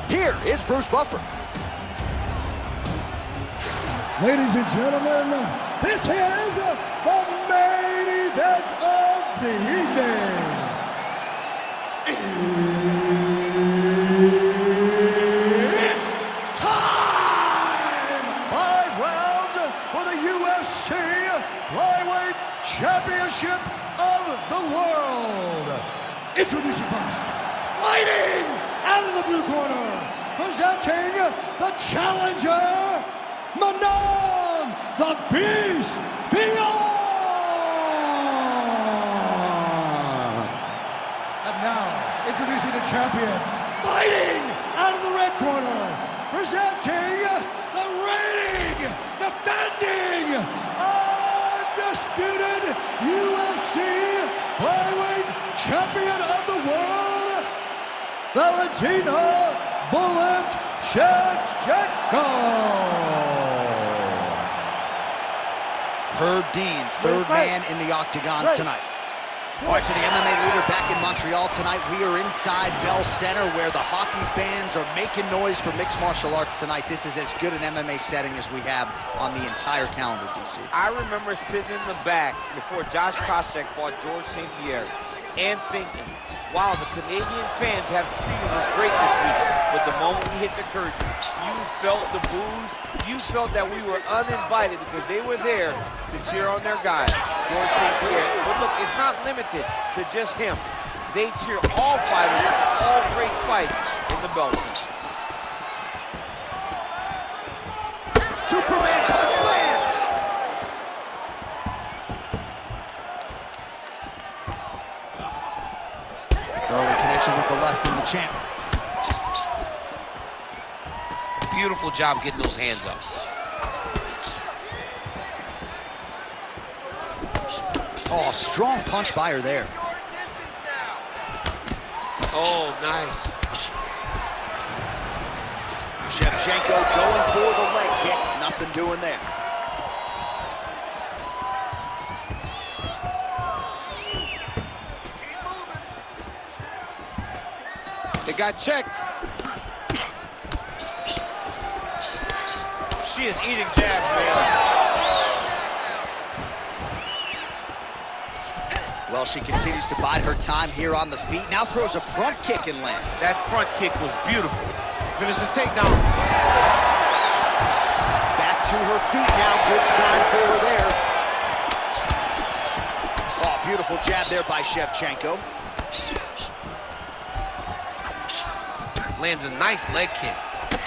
here is Bruce Buffer. Ladies and gentlemen, this is the main event of the evening. It's time! 5 rounds for the UFC Flyweight Championship of the World. Introducing first, fighting out of the blue corner, presenting the challenger, Manon, the Beast, Fiorot! And now, introducing the champion, fighting out of the red corner, presenting the reigning, defending, undisputed UFC Flyweight Champion of the World, Valentina Shevchenko! Herb Dean, third man in the octagon tonight. All right, so the MMA leader back in Montreal tonight. We are inside Bell Center where the hockey fans are making noise for mixed martial arts tonight. This is as good an MMA setting as we have on the entire calendar, DC. I remember sitting in the back before Josh Koscheck fought George St. Pierre and thinking, wow, the Canadian fans have treated us great this week. But the moment we hit the curtain, you felt the boos. You felt that we were uninvited because they were there to cheer on their guy, George St. Pierre. But look, it's not limited to just him. They cheer all fighters, all great fights in the Bell Center. Superman punch lands. Early connection with the left from the champ. Beautiful job getting those hands up. Oh, strong punch by her there. Oh, nice. Shevchenko going for the leg kick. Nothing doing there. Keep moving. They got checked. She is eating jabs, man. Well, she continues to bide her time here on the feet. Now throws a front kick and lands. That front kick was beautiful. Finishes takedown. Back to her feet now. Good sign for her there. Oh, beautiful jab there by Shevchenko. Lands a nice leg kick.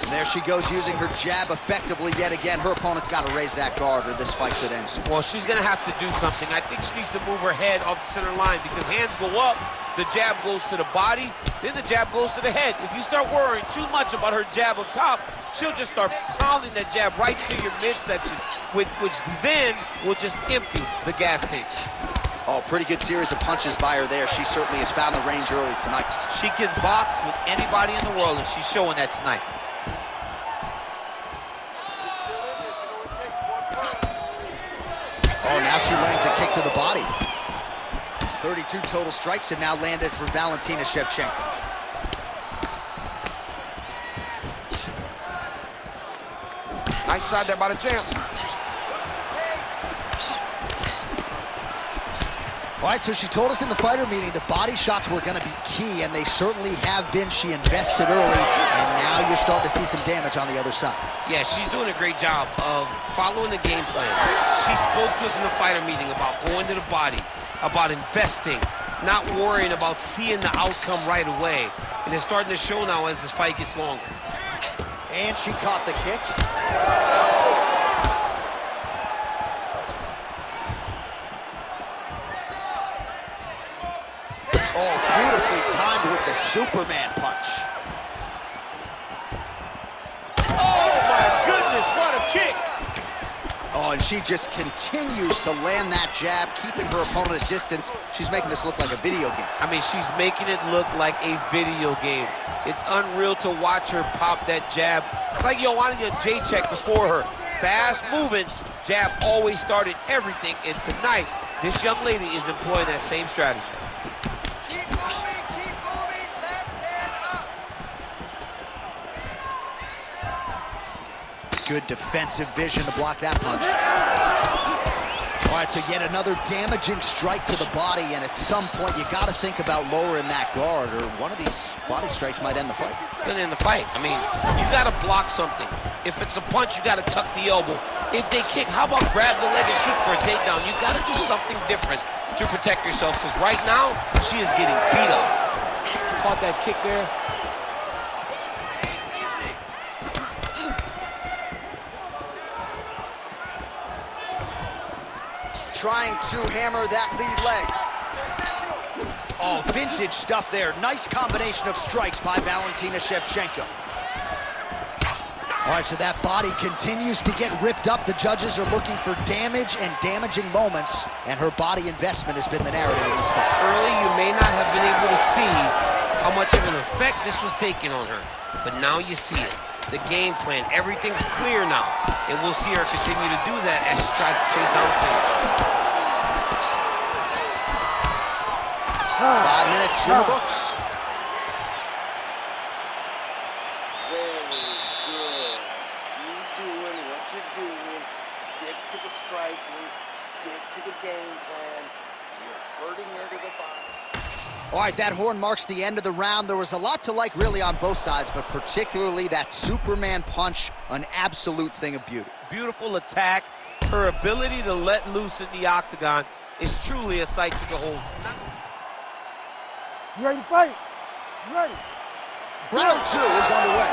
And there she goes using her jab effectively yet again. Her opponent's got to raise that guard or this fight could end soon. Well, she's going to have to do something. I think she needs to move her head off the center line because hands go up, the jab goes to the body, then the jab goes to the head. If you start worrying too much about her jab up top, she'll just start pounding that jab right to your midsection, which then will just empty the gas tank. Oh, pretty good series of punches by her there. She certainly has found the range early tonight. She can box with anybody in the world, and she's showing that tonight. Oh, now she lands a kick to the body. 32 total strikes have now landed for Valentina Shevchenko. Nice shot there by the champ. All right, so she told us in the fighter meeting the body shots were going to be key, and they certainly have been. She invested early, and now you're starting to see some damage on the other side. Yeah, she's doing a great job of following the game plan. She spoke to us in the fighter meeting about going to the body, about investing, not worrying about seeing the outcome right away. And it's starting to show now as this fight gets longer. And she caught the kick. Oh, beautifully timed with the Superman punch. Oh, my goodness, what a kick. Oh, and she just continues to land that jab, keeping her opponent at distance. She's making this look like a video game. I mean, she's making it look like a video game. It's unreal to watch her pop that jab. It's like Joanna Jacek before her. Fast moving, jab always started everything. And tonight, this young lady is employing that same strategy. Keep moving, left hand up. Good defensive vision to block that punch. All right, so yet another damaging strike to the body, and at some point you got to think about lowering that guard, or one of these body strikes might end the fight. It's gonna end the fight. I mean, you got to block something. If it's a punch, you got to tuck the elbow. If they kick, how about grab the leg and shoot for a takedown? You got to do something different to protect yourself, because right now she is getting beat up. Caught that kick there. Trying to hammer that lead leg. Oh, vintage stuff there. Nice combination of strikes by Valentina Shevchenko. All right, so that body continues to get ripped up. The judges are looking for damage and damaging moments, and her body investment has been the narrative of this fight. Early, you may not have been able to see how much of an effect this was taking on her, but now you see it. The game plan, everything's clear now, and we'll see her continue to do that as she tries to chase down the finish. 5 minutes in the books. Very good. Keep doing what you're doing. Stick to the striking. Stick to the game plan. You're hurting her to the bottom. All right, that horn marks the end of the round. There was a lot to like really on both sides, but particularly that Superman punch, an absolute thing of beauty. Beautiful attack. Her ability to let loose in the octagon is truly a sight to behold. You ready to fight? You ready? Round 2 is underway.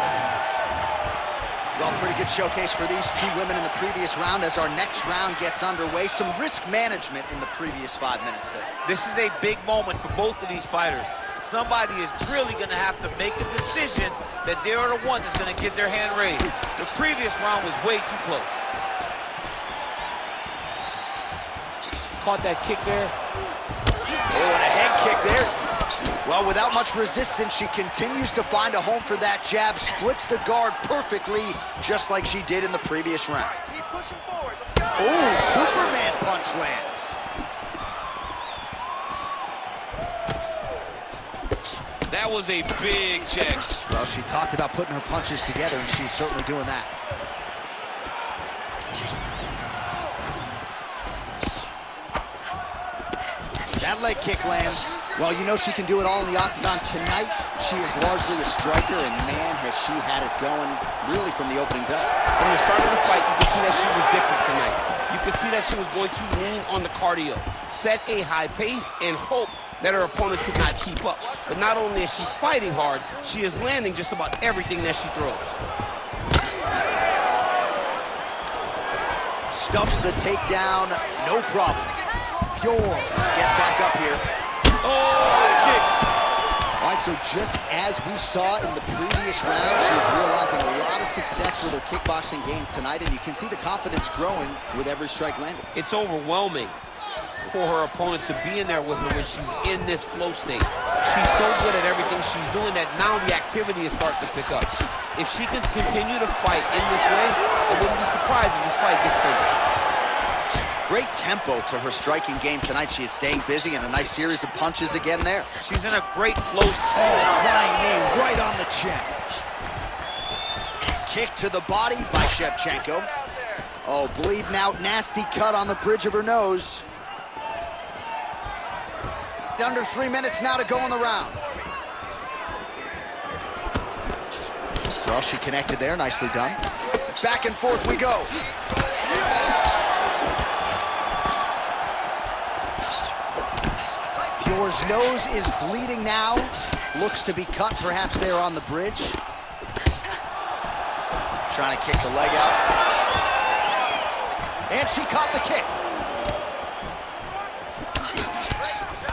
Well, pretty good showcase for these two women in the previous round as our next round gets underway. Some risk management in the previous 5 minutes there. This is a big moment for both of these fighters. Somebody is really going to have to make a decision that they're the one that's going to get their hand raised. The previous round was way too close. Caught that kick there. Oh, and a head kick there. Well, without much resistance, she continues to find a home for that jab, splits the guard perfectly, just like she did in the previous round. Keep pushing forward. Let's go. Oh, Superman punch lands. That was a big check. Well, she talked about putting her punches together, and she's certainly doing that. That leg kick lands. Well, you know she can do it all in the octagon. Tonight, she is largely a striker, and man, has she had it going really from the opening bell. From the start of the fight, you could see that she was different tonight. You could see that she was going to lean on the cardio, set a high pace, and hope that her opponent could not keep up. But not only is she fighting hard, she is landing just about everything that she throws. Stuffs the takedown, no problem. Fiorot gets back up here. Oh, kick. All right, so just as we saw in the previous round, she is realizing a lot of success with her kickboxing game tonight, and you can see the confidence growing with every strike landed. It's overwhelming for her opponent to be in there with her when she's in this flow state. She's so good at everything she's doing that now the activity is starting to pick up. If she can continue to fight in this way, I wouldn't be surprised if this fight gets finished. Great tempo to her striking game tonight. She is staying busy, and a nice series of punches again there. She's in a great flow. Oh, flying knee right on the chin. Kick to the body by Shevchenko. Oh, bleeding out, nasty cut on the bridge of her nose. Under 3 minutes now to go in the round. Well, she connected there, nicely done. Back and forth we go. Fiorot's nose is bleeding now. Looks to be cut, perhaps there on the bridge. Trying to kick the leg out. And she caught the kick.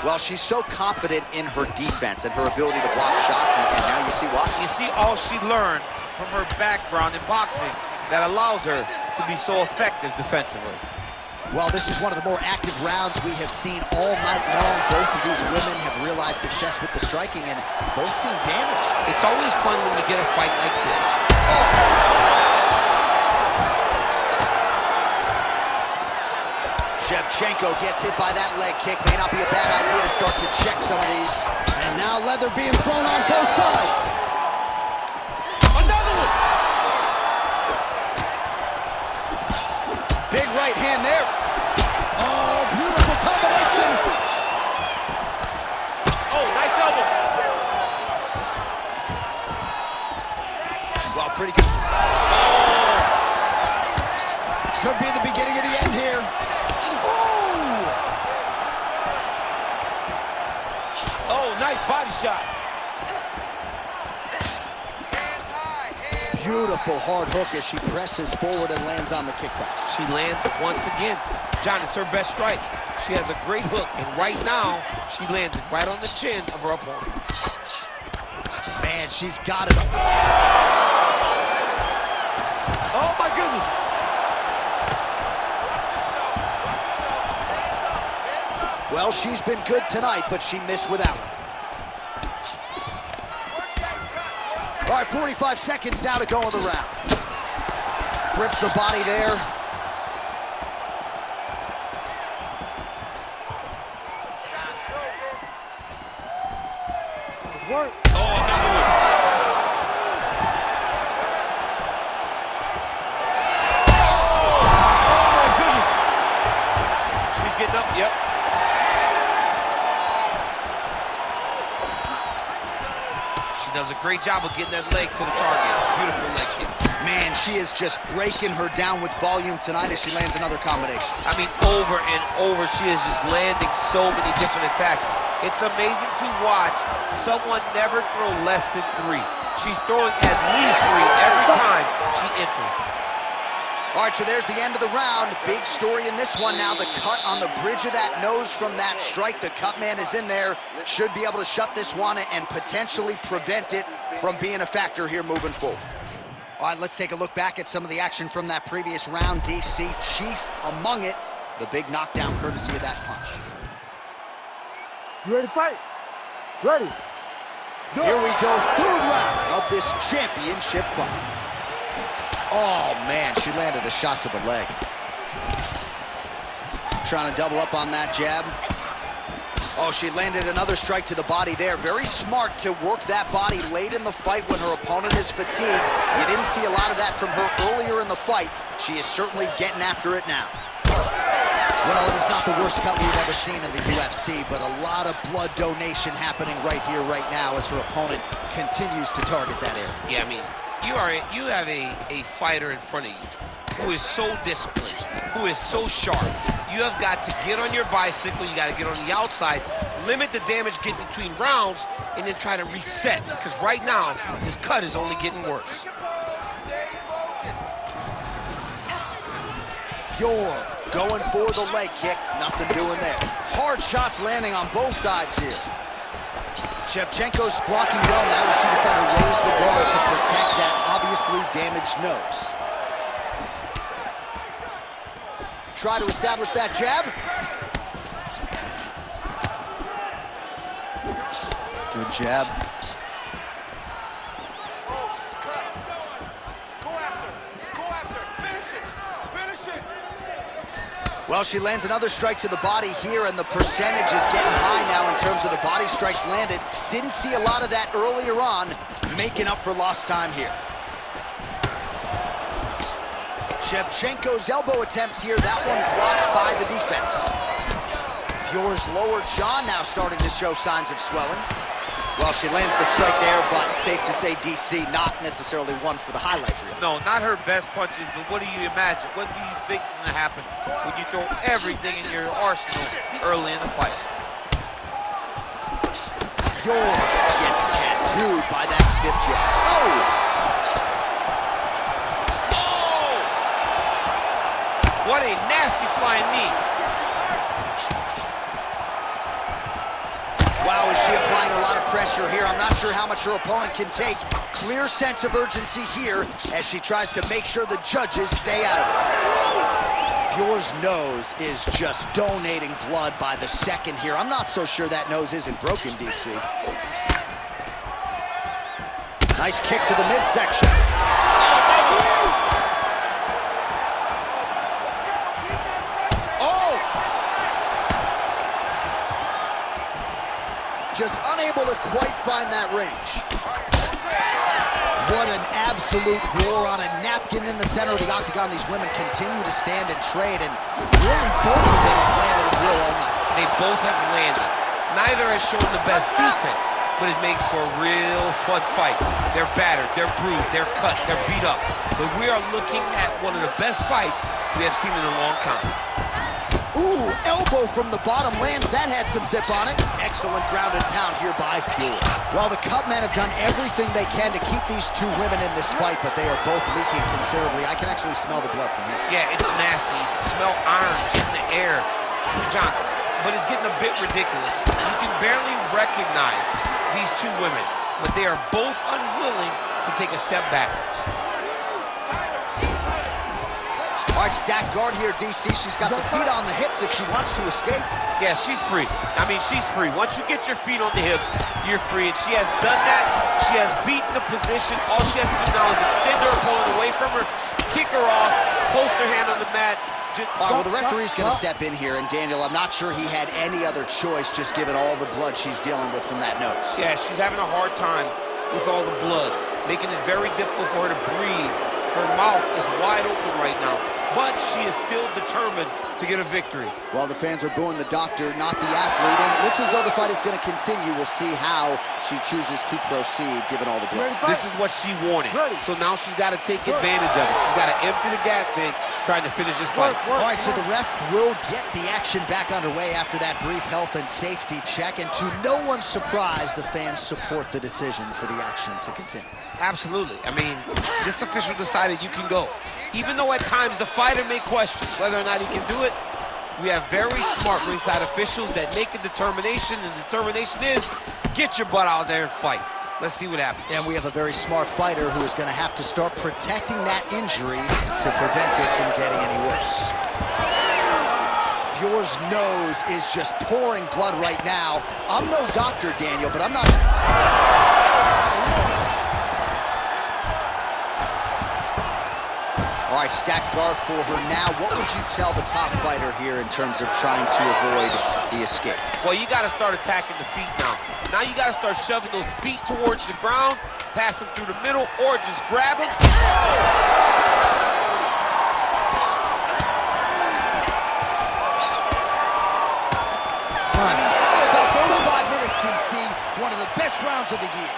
Well, she's so confident in her defense and her ability to block shots, and now you see why. You see all she learned from her background in boxing that allows her to be so effective defensively. Well, this is one of the more active rounds we have seen all night long. Both of these women have realized success with the striking, and both seem damaged. It's always fun when you get a fight like this. Shevchenko gets hit by that leg kick. May not be a bad idea to start to check some of these. And now leather being thrown on both sides. Another one! Well, pretty good. Oh! Could be the beginning of the end here. Oh, nice body shot. Beautiful hard hook as she presses forward and lands on the kickbacks. She lands once again. John, it's her best strike. She has a great hook, and right now, she lands it right on the chin of her opponent. Man, she's got it. Oh, my goodness. Well, she's been good tonight, but she missed without it. All right, 45 seconds now to go in the round. Grips the body there. Work. Oh, another one. Oh, my goodness. She's getting up, yep. She does a great job of getting that leg to the target. Beautiful leg kick. Man, she is just breaking her down with volume tonight as she lands another combination. I mean, over and over, she is just landing so many different attacks. It's amazing to watch someone never throw less than 3. She's throwing at least 3 every time she enters. All right, so there's the end of the round. Big story in this one now. The cut on the bridge of that nose from that strike. The cut man is in there. Should be able to shut this one and potentially prevent it from being a factor here moving forward. All right, let's take a look back at some of the action from that previous round. DC, chief among it. The big knockdown courtesy of that punch. You ready to fight? Ready. Go. Here we go, third round of this championship fight. Oh, man, she landed a shot to the leg. Trying to double up on that jab. Oh, she landed another strike to the body there. Very smart to work that body late in the fight when her opponent is fatigued. You didn't see a lot of that from her earlier in the fight. She is certainly getting after it now. Well, it is not the worst cut we've ever seen in the UFC, but a lot of blood donation happening right here, right now, as her opponent continues to target that area. Yeah, I mean, you have a fighter in front of you who is so disciplined, who is so sharp. You have got to get on your bicycle, you got to get on the outside, limit the damage getting between rounds, and then try to reset, because right now, this cut is only getting worse. Fiorot going for the leg kick, nothing doing there. Hard shots landing on both sides here. Shevchenko's blocking well now. You see the fighter raise the guard to protect that obviously damaged nose. Try to establish that jab. Good jab. Well, she lands another strike to the body here, and the percentage is getting high now in terms of the body strikes landed. Didn't see a lot of that earlier on, making up for lost time here. Shevchenko's elbow attempt here, that one blocked by the defense. Fiorot's lower jaw now starting to show signs of swelling. Well, she lands the strike there, but safe to say, DC, not necessarily one for the highlight reel. No, not her best punches, but what do you imagine? What do you think is going to happen when you throw everything in your arsenal early in the fight? Fiorot gets tattooed by that stiff jab. Oh! Oh! What a nasty flying knee. Wow, is she applying a lot of pressure here? I'm not sure how much her opponent can take. Clear sense of urgency here as she tries to make sure the judges stay out of it. Fiorot's nose is just donating blood by the second here. I'm not so sure that nose isn't broken, DC. Nice kick to the midsection. Just unable to quite find that range. What an absolute war on a napkin in the center of the octagon. These women continue to stand and trade, and really both of them have landed at will all night. They both have landed. Neither has shown the best defense, but it makes for a real fun fight. They're battered, they're bruised, they're cut, they're beat up. But we are looking at one of the best fights we have seen in a long time. Ooh, elbow from the bottom lands. That had some zip on it. Excellent ground and pound here by Fiorot. Well, the Cup men have done everything they can to keep these two women in this fight, but they are both leaking considerably. I can actually smell the blood from here. Yeah, it's nasty. You can smell iron in the air, John, but it's getting a bit ridiculous. You can barely recognize these two women, but they are both unwilling to take a step backwards. All right, stacked guard here, DC. She's got the feet on the hips if she wants to escape. Yeah, she's free. I mean, she's free. Once you get your feet on the hips, you're free. And she has done that. She has beaten the position. All she has to do now is extend her opponent away from her, kick her off, post her hand on the mat. All right, well, the referee's going to step in here. And, Daniel, I'm not sure he had any other choice just given all the blood she's dealing with from that nose. Yeah, she's having a hard time with all the blood, making it very difficult for her to breathe. Her mouth is wide open right now, but she is still determined to get a victory. Well, the fans are booing the doctor, not the athlete, and it looks as though the fight is going to continue. We'll see how she chooses to proceed, given all the blood. This is what she wanted, so now she's got to take advantage of it. She's got to empty the gas tank, trying to finish this fight. All right, so the ref will get the action back underway after that brief health and safety check, and to no one's surprise, the fans support the decision for the action to continue. Absolutely. I mean, this official decided you can go. Even though at times the fighter may question whether or not he can do it, we have very smart ringside officials that make a determination, and the determination is get your butt out there and fight. Let's see what happens. And we have a very smart fighter who is going to have to start protecting that injury to prevent it from getting any worse. Fiorot's nose is just pouring blood right now. I'm no doctor, Daniel, but I'm not... All right, stacked guard for her now. What would you tell the top fighter here in terms of trying to avoid the escape? Well, you got to start attacking the feet now. Now you got to start shoving those feet towards the ground, pass them through the middle, or just grab them. I mean, how about those 5 minutes, DC? One of the best rounds of the year.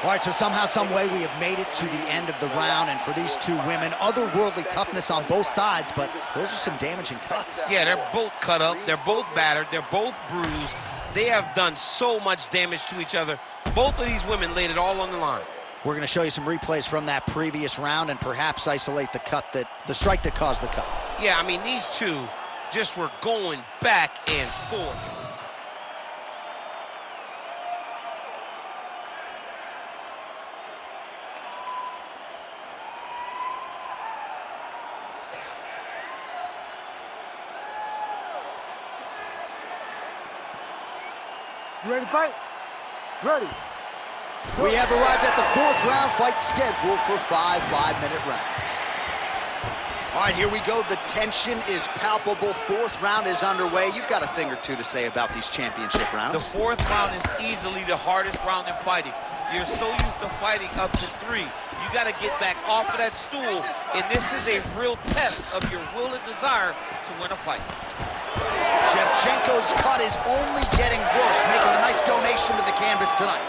All right, so somehow, some way, we have made it to the end of the round, and for these two women, otherworldly toughness on both sides, but those are some damaging cuts. Yeah, they're both cut up, they're both battered, they're both bruised. They have done so much damage to each other. Both of these women laid it all on the line. We're going to show you some replays from that previous round and perhaps isolate the strike that caused the cut. Yeah, I mean, these two just were going back and forth. You ready to fight? Ready. We have arrived at the 4th round fight scheduled for 5 5-minute rounds. All right, here we go. The tension is palpable. 4th round is underway. You've got a thing or two to say about these championship rounds. The 4th round is easily the hardest round in fighting. You're so used to fighting up to 3. You got to get back off of that stool, and this is a real test of your will and desire to win a fight. Shevchenko's cut is only getting worse, making a nice donation to the canvas tonight.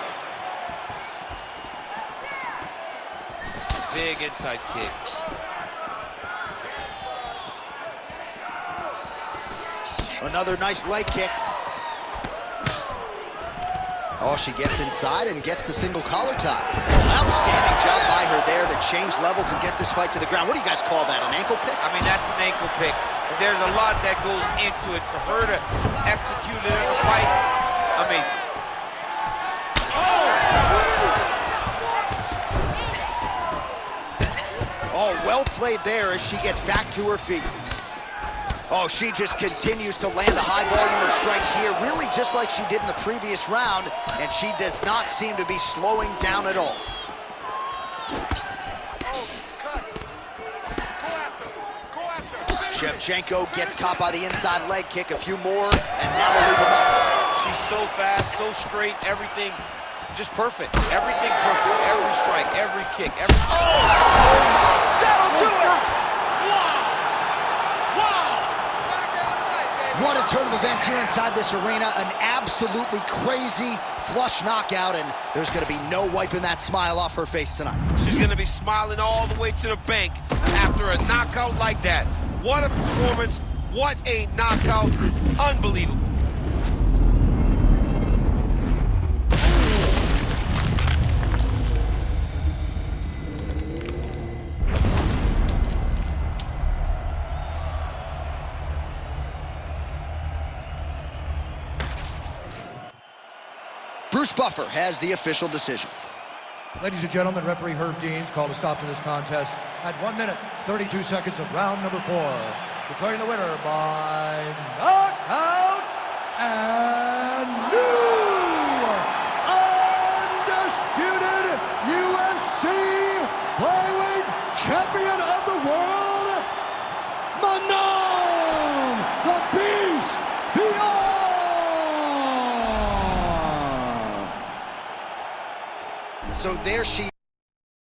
Big inside kick. Another nice leg kick. Oh, she gets inside and gets the single collar tie. Outstanding job by her there to change levels and get this fight to the ground. What do you guys call that, an ankle pick? I mean, that's an ankle pick. There's a lot that goes into it. For her to execute it in a fight, amazing. Oh, well played there as she gets back to her feet. Oh, she just continues to land a high volume of strikes here, really just like she did in the previous round, and she does not seem to be slowing down at all. Shevchenko gets caught by the inside leg kick, a few more, and now they'll leave him up. She's so fast, so straight, everything just perfect. Everything perfect. Every strike, every kick, every... Oh! That'll do it! Wow! Wow! One What a turn of events here inside this arena. An absolutely crazy flush knockout, and there's going to be no wiping that smile off her face tonight. She's going to be smiling all the way to the bank after a knockout like that. What a performance. What a knockout. Unbelievable. Bruce Buffer has the official decision. Ladies and gentlemen, referee Herb Deans called a stop to this contest at 1 minute, 32 seconds of round number 4. Declaring the winner by knockout and new undisputed UFC flyweight champion of the world, Manon, the Beast, Fiorot! So there she